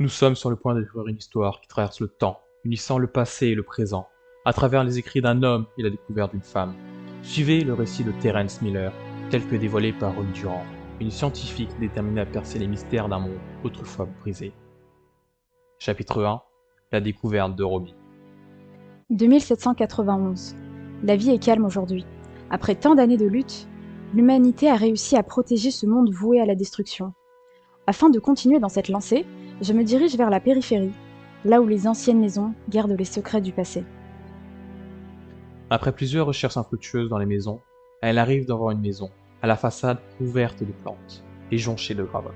Nous sommes sur le point de découvrir une histoire qui traverse le temps, unissant le passé et le présent, à travers les écrits d'un homme et la découverte d'une femme. Suivez le récit de Terence Miller, tel que dévoilé par Ron Durant, une scientifique déterminée à percer les mystères d'un monde autrefois brisé. Chapitre 1. La découverte de Robbie. 2791. La vie est calme aujourd'hui. Après tant d'années de lutte, l'humanité a réussi à protéger ce monde voué à la destruction. Afin de continuer dans cette lancée, je me dirige vers la périphérie, là où les anciennes maisons gardent les secrets du passé. Après plusieurs recherches infructueuses dans les maisons, elle arrive devant une maison, à la façade couverte de plantes et jonchée de gravats.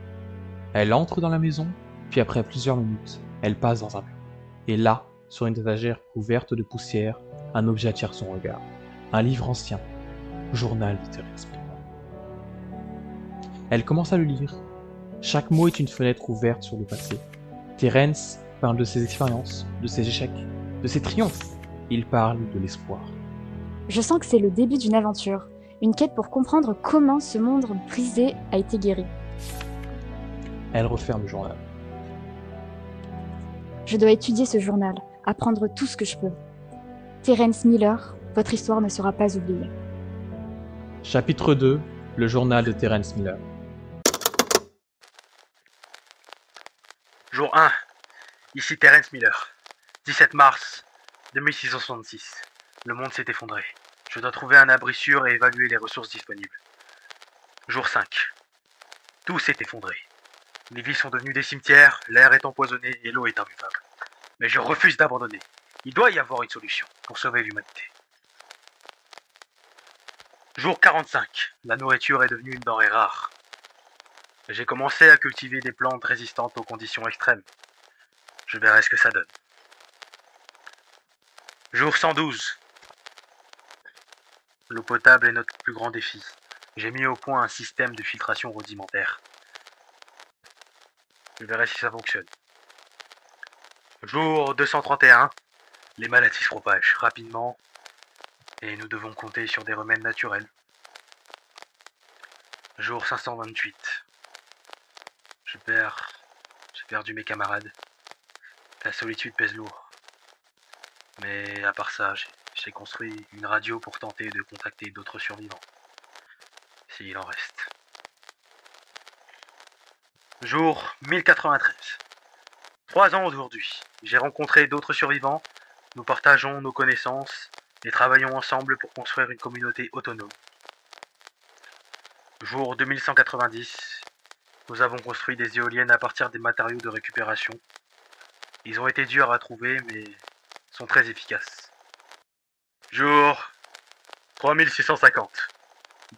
Elle entre dans la maison, puis après plusieurs minutes, elle passe dans un mur. Et là, sur une étagère couverte de poussière, un objet attire son regard. Un livre ancien, journal de Thérèse Miller. Elle commence à le lire. Chaque mot est une fenêtre ouverte sur le passé. Terence parle de ses expériences, de ses échecs, de ses triomphes. Il parle de l'espoir. Je sens que c'est le début d'une aventure, une quête pour comprendre comment ce monde brisé a été guéri. Elle referme le journal. Je dois étudier ce journal, apprendre tout ce que je peux. Terence Miller, votre histoire ne sera pas oubliée. Chapitre 2. Le journal de Terence Miller. Jour 1. Ici Terence Miller. 17 mars 2666. Le monde s'est effondré. Je dois trouver un abri sûr et évaluer les ressources disponibles. Jour 5. Tout s'est effondré. Les villes sont devenues des cimetières, l'air est empoisonné et l'eau est imbuvable. Mais je refuse d'abandonner. Il doit y avoir une solution pour sauver l'humanité. Jour 45. La nourriture est devenue une denrée rare. J'ai commencé à cultiver des plantes résistantes aux conditions extrêmes. Je verrai ce que ça donne. Jour 112. L'eau potable est notre plus grand défi. J'ai mis au point un système de filtration rudimentaire. Je verrai si ça fonctionne. Jour 231. Les maladies se propagent rapidement et nous devons compter sur des remèdes naturels. Jour 528. J'ai perdu mes camarades. La solitude pèse lourd. Mais à part ça, j'ai construit une radio pour tenter de contacter d'autres survivants. S'il en reste. Jour 1093. 3 ans aujourd'hui. J'ai rencontré d'autres survivants. Nous partageons nos connaissances et travaillons ensemble pour construire une communauté autonome. Jour 2190. Nous avons construit des éoliennes à partir des matériaux de récupération. Ils ont été durs à trouver, mais sont très efficaces. Jour 3650.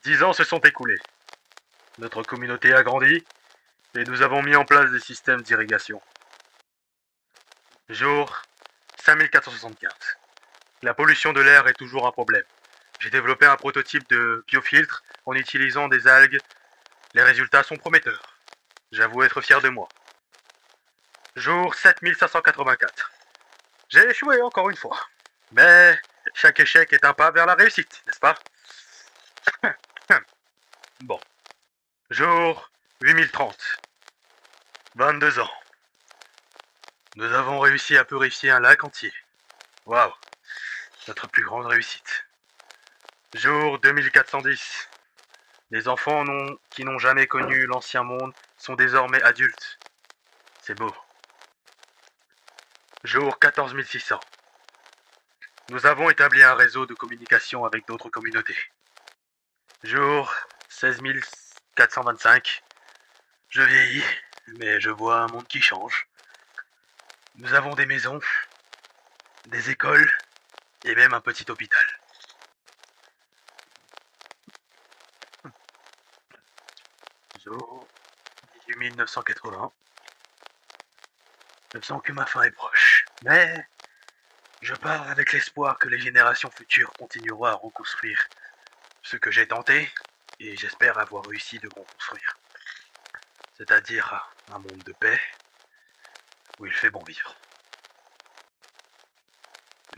10 ans se sont écoulés. Notre communauté a grandi et nous avons mis en place des systèmes d'irrigation. Jour 5475. La pollution de l'air est toujours un problème. J'ai développé un prototype de biofiltre en utilisant des algues. Les résultats sont prometteurs. J'avoue être fier de moi. Jour 7584. J'ai échoué encore une fois. Mais chaque échec est un pas vers la réussite, n'est-ce pas? Bon. Jour 8030. 22 ans. Nous avons réussi à purifier un lac entier. Waouh. Notre plus grande réussite. Jour 2410. Les enfants qui n'ont jamais connu l'ancien monde sont désormais adultes. C'est beau. Jour 14600. Nous avons établi un réseau de communication avec d'autres communautés. Jour 16425. Je vieillis, mais je vois un monde qui change. Nous avons des maisons, des écoles et même un petit hôpital. Jour 18980. Je sens que ma fin est proche, mais je pars avec l'espoir que les générations futures continueront à reconstruire ce que j'ai tenté et j'espère avoir réussi de reconstruire. C'est-à-dire un monde de paix où il fait bon vivre.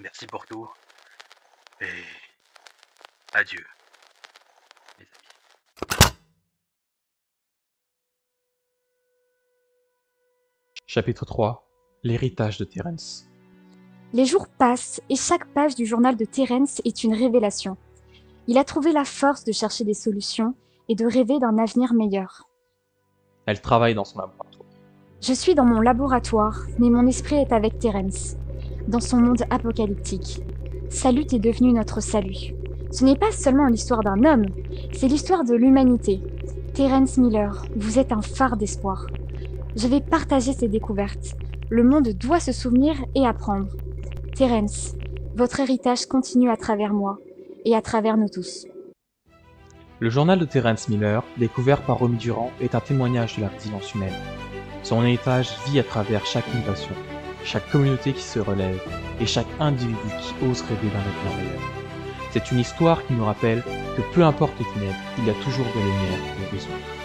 Merci pour tout et adieu, les amis. Chapitre 3. L'héritage de Terence. Les jours passent et chaque page du journal de Terence est une révélation. Il a trouvé la force de chercher des solutions et de rêver d'un avenir meilleur. Elle travaille dans son laboratoire. Je suis dans mon laboratoire, mais mon esprit est avec Terence, dans son monde apocalyptique. Sa lutte est devenue notre salut. Ce n'est pas seulement l'histoire d'un homme, c'est l'histoire de l'humanité. Terence Miller, vous êtes un phare d'espoir. Je vais partager ces découvertes. Le monde doit se souvenir et apprendre. Terence, votre héritage continue à travers moi et à travers nous tous. Le journal de Terence Miller, découvert par Romy Durant, est un témoignage de la résilience humaine. Son héritage vit à travers chaque mutation, chaque communauté qui se relève et chaque individu qui ose rêver d'un avenir meilleur. C'est une histoire qui nous rappelle que peu importe les ténèbres, il y a toujours de la lumière à l'horizon.